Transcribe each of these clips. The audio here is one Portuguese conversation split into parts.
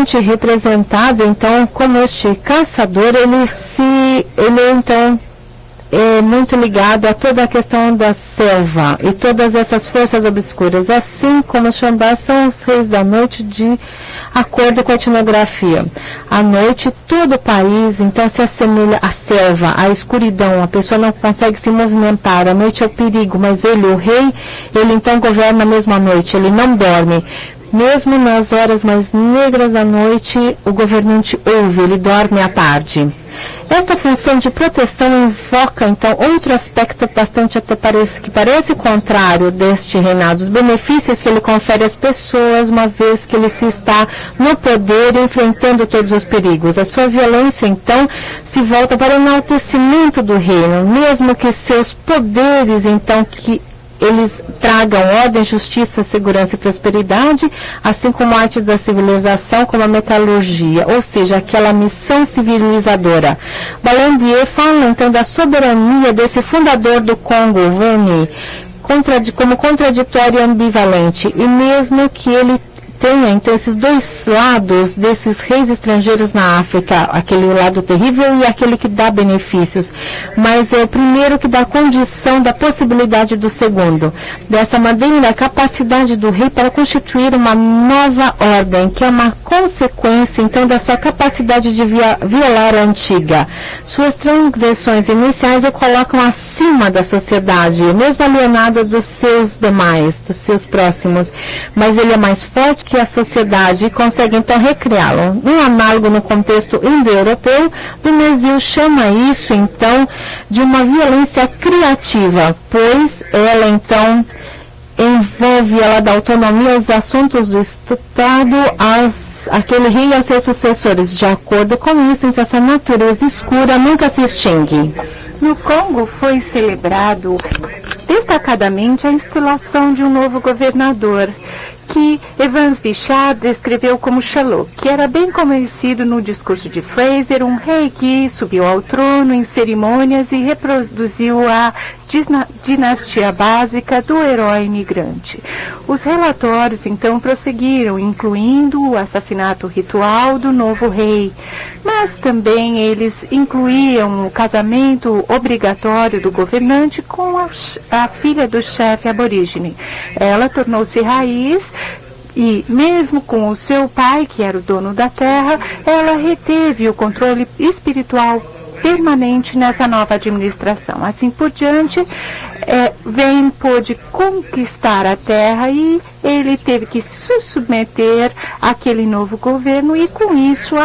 sente representado, então, como este caçador, ele então é muito ligado a toda a questão da selva e todas essas forças obscuras, assim como os Xambás são os reis da noite de acordo com a etnografia. À noite, todo o país, então, se assemelha à selva, à escuridão, a pessoa não consegue se movimentar, a noite é o perigo, mas ele, o rei, ele então governa mesmo à noite, ele não dorme. Mesmo nas horas mais negras da noite, o governante ouve, ele dorme à tarde. Esta função de proteção invoca, então, outro aspecto bastante que parece contrário deste reinado, os benefícios que ele confere às pessoas, uma vez que ele se está no poder, enfrentando todos os perigos. A sua violência, então, se volta para o enaltecimento do reino, mesmo que seus poderes, então, que eles tragam ordem, justiça, segurança e prosperidade, assim como artes da civilização, como a metalurgia, ou seja, aquela missão civilizadora. Balandier fala então da soberania desse fundador do Congo, Veni, como contraditório e ambivalente, e mesmo que ele tenha então esses dois lados desses reis estrangeiros na África, aquele lado terrível e aquele que dá benefícios, mas é o primeiro que dá condição da possibilidade do segundo. Dessa maneira, a capacidade do rei para constituir uma nova ordem, que é uma consequência então da sua capacidade de violar a antiga. Suas transgressões iniciais o colocam acima da sociedade, mesmo alienado dos seus demais, dos seus próximos, mas ele é mais forte que a sociedade e consegue então recriá-lo. Um análogo no contexto indo-europeu, Dumézil chama isso então de uma violência criativa, pois ela então envolve, ela dá autonomia aos assuntos do Estado, aquele rei e aos seus sucessores. De acordo com isso, então essa natureza escura nunca se extingue. No Congo foi celebrado destacadamente a instalação de um novo governador, que Evans Bichard descreveu como Chalot, que era bem conhecido no discurso de Fraser, um rei que subiu ao trono em cerimônias e reproduziu a dinastia básica do herói imigrante. Os relatórios então prosseguiram, incluindo o assassinato ritual do novo rei, mas também eles incluíam o casamento obrigatório do governante com a filha do chefe aborígene. Ela tornou-se raiz e, mesmo com o seu pai, que era o dono da terra, ela reteve o controle espiritual permanente nessa nova administração. Assim por diante, Vem pôde conquistar a terra e ele teve que se submeter àquele novo governo e com isso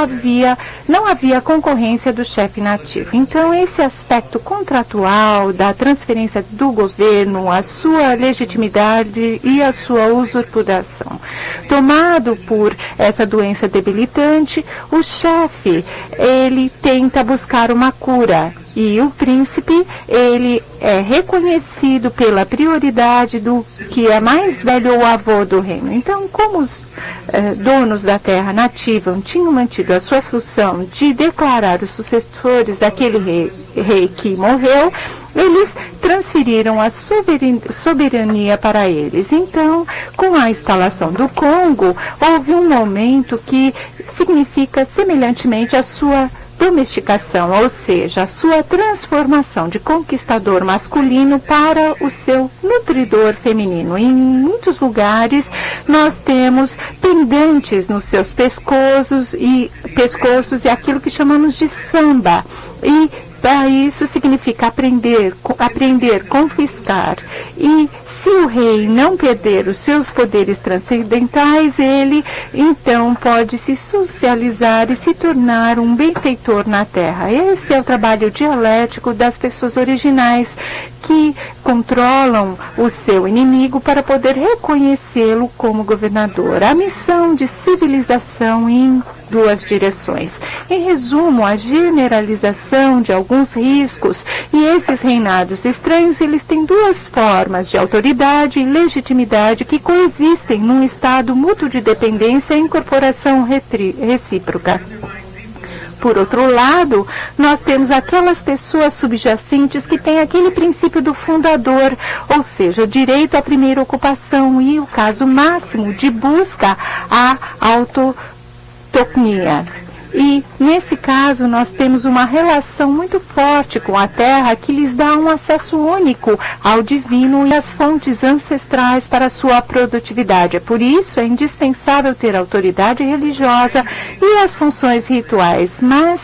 não havia concorrência do chefe nativo. Então esse aspecto contratual da transferência do governo, a sua legitimidade e a sua usurpação. Tomado por essa doença debilitante, o chefe, ele tenta buscar uma cura. E o príncipe, ele é reconhecido pela prioridade do que é mais velho o avô do reino. Então, como os donos da terra nativa tinham mantido a sua função de declarar os sucessores daquele rei que morreu, eles transferiram a soberania para eles. Então, com a instalação do Congo, houve um momento que significa semelhantemente a sua domesticação, ou seja, a sua transformação de conquistador masculino para o seu nutridor feminino. Em muitos lugares nós temos pendentes nos seus pescoços e aquilo que chamamos de samba. E isso significa aprender, confiscar. E se o rei não perder os seus poderes transcendentais, ele então pode se socializar e se tornar um benfeitor na terra. Esse é o trabalho dialético das pessoas originais que controlam o seu inimigo para poder reconhecê-lo como governador. A missão de civilização em duas direções. Em resumo, a generalização de alguns riscos e esses reinados estranhos, eles têm duas formas de autoridade e legitimidade que coexistem num estado mútuo de dependência e incorporação recíproca. Por outro lado, nós temos aquelas pessoas subjacentes que têm aquele princípio do fundador, ou seja, o direito à primeira ocupação e o caso máximo de busca à autonomia soberania. E, nesse caso, nós temos uma relação muito forte com a terra que lhes dá um acesso único ao divino e às fontes ancestrais para a sua produtividade. Por isso, é indispensável ter autoridade religiosa e as funções rituais. Mas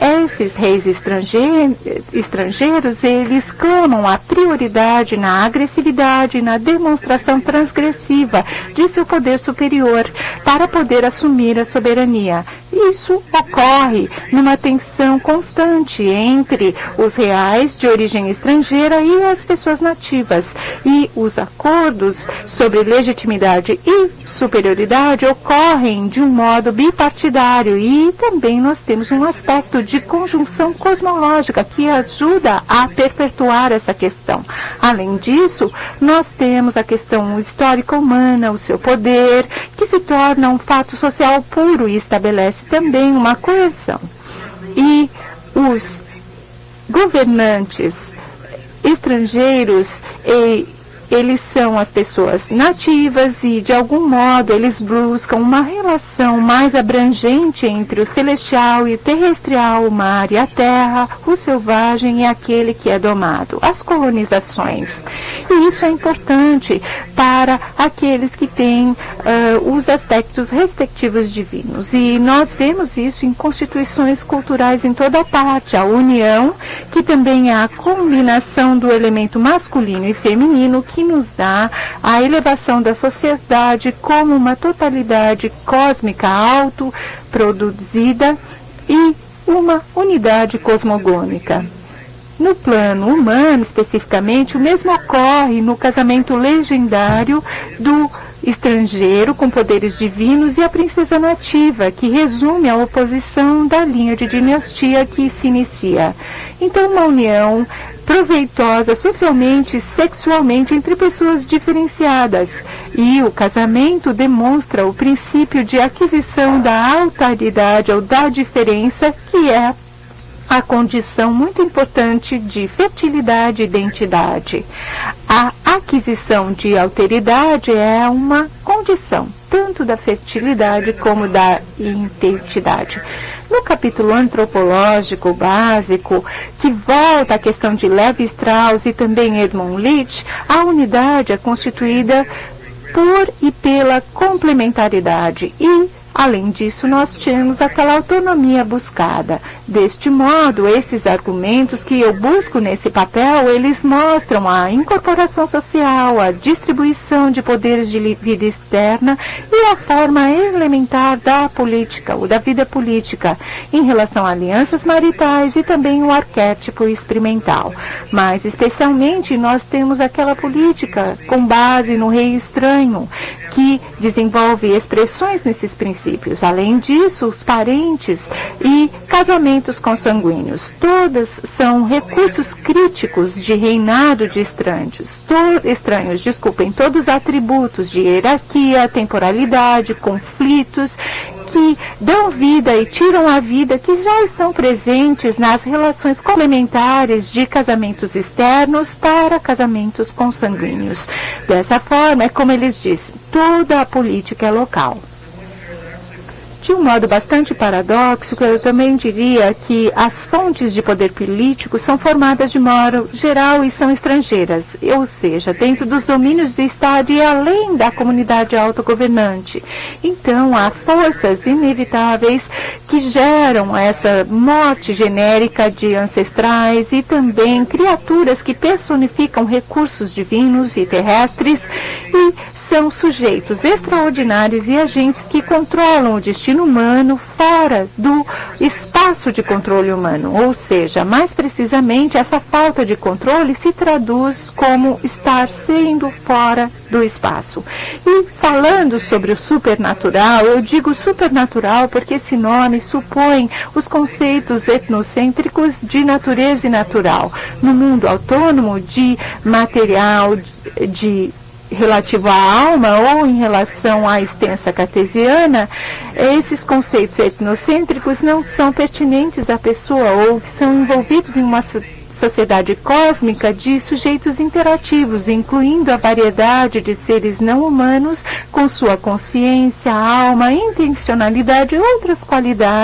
esses reis estrangeiros, eles clamam a prioridade na agressividade e na demonstração transgressiva de seu poder superior para poder assumir a soberania. Isso ocorre numa tensão constante entre os reais de origem estrangeira e as pessoas nativas. E os acordos sobre legitimidade e superioridade ocorrem de um modo bipartidário. E também nós temos um aspecto de conjunção cosmológica que ajuda a perpetuar essa questão. Além disso, nós temos a questão histórica humana, o seu poder, que se torna um fato social puro e estabelece também uma coerção. E os governantes estrangeiros, eles são as pessoas nativas e, de algum modo, eles buscam uma relação mais abrangente entre o celestial e o terrestrial, o mar e a terra, o selvagem e aquele que é domado, as colonizações. E isso é importante para aqueles que têm os aspectos respectivos divinos. E nós vemos isso em constituições culturais em toda parte. A união, que também é a combinação do elemento masculino e feminino, que nos dá a elevação da sociedade como uma totalidade cósmica autoproduzida e uma unidade cosmogônica. No plano humano, especificamente, o mesmo ocorre no casamento legendário do estrangeiro com poderes divinos e a princesa nativa, que resume a oposição da linha de dinastia que se inicia. Então, uma união proveitosa socialmente e sexualmente entre pessoas diferenciadas. E o casamento demonstra o princípio de aquisição da alteridade ou da diferença, que é a condição muito importante de fertilidade e identidade. A aquisição de alteridade é uma condição tanto da fertilidade como da identidade. No capítulo antropológico básico, que volta à questão de Levi-Strauss e também Edmund Leach, a unidade é constituída por e pela complementaridade e, além disso, nós temos aquela autonomia buscada. Deste modo, esses argumentos que eu busco nesse papel, eles mostram a incorporação social, a distribuição de poderes de vida externa e a forma elementar da política, ou da vida política, em relação a alianças maritais e também o arquétipo experimental. Mas, especialmente, nós temos aquela política com base no rei estranho, que desenvolve expressões nesses princípios. Além disso, os parentes e casamentos consanguíneos, todas são recursos críticos de reinado de estranhos, todos os atributos de hierarquia, temporalidade, conflitos, que dão vida e tiram a vida, que já estão presentes nas relações complementares de casamentos externos para casamentos consanguíneos. Dessa forma, é como eles dizem, toda a política é local. De um modo bastante paradoxo, eu também diria que as fontes de poder político são formadas de modo geral e são estrangeiras, ou seja, dentro dos domínios do Estado e além da comunidade autogovernante. Então, há forças inevitáveis que geram essa morte genérica de ancestrais e também criaturas que personificam recursos divinos e terrestres e são sujeitos extraordinários e agentes que controlam o destino humano fora do espaço de controle humano. Ou seja, mais precisamente, essa falta de controle se traduz como estar sendo fora do espaço. E falando sobre o supernatural, eu digo supernatural porque esse nome supõe os conceitos etnocêntricos de natureza e natural. No mundo autônomo de material, relativo à alma ou em relação à extensa cartesiana, esses conceitos etnocêntricos não são pertinentes à pessoa ou são envolvidos em uma sociedade cósmica de sujeitos interativos, incluindo a variedade de seres não humanos com sua consciência, alma, intencionalidade e outras qualidades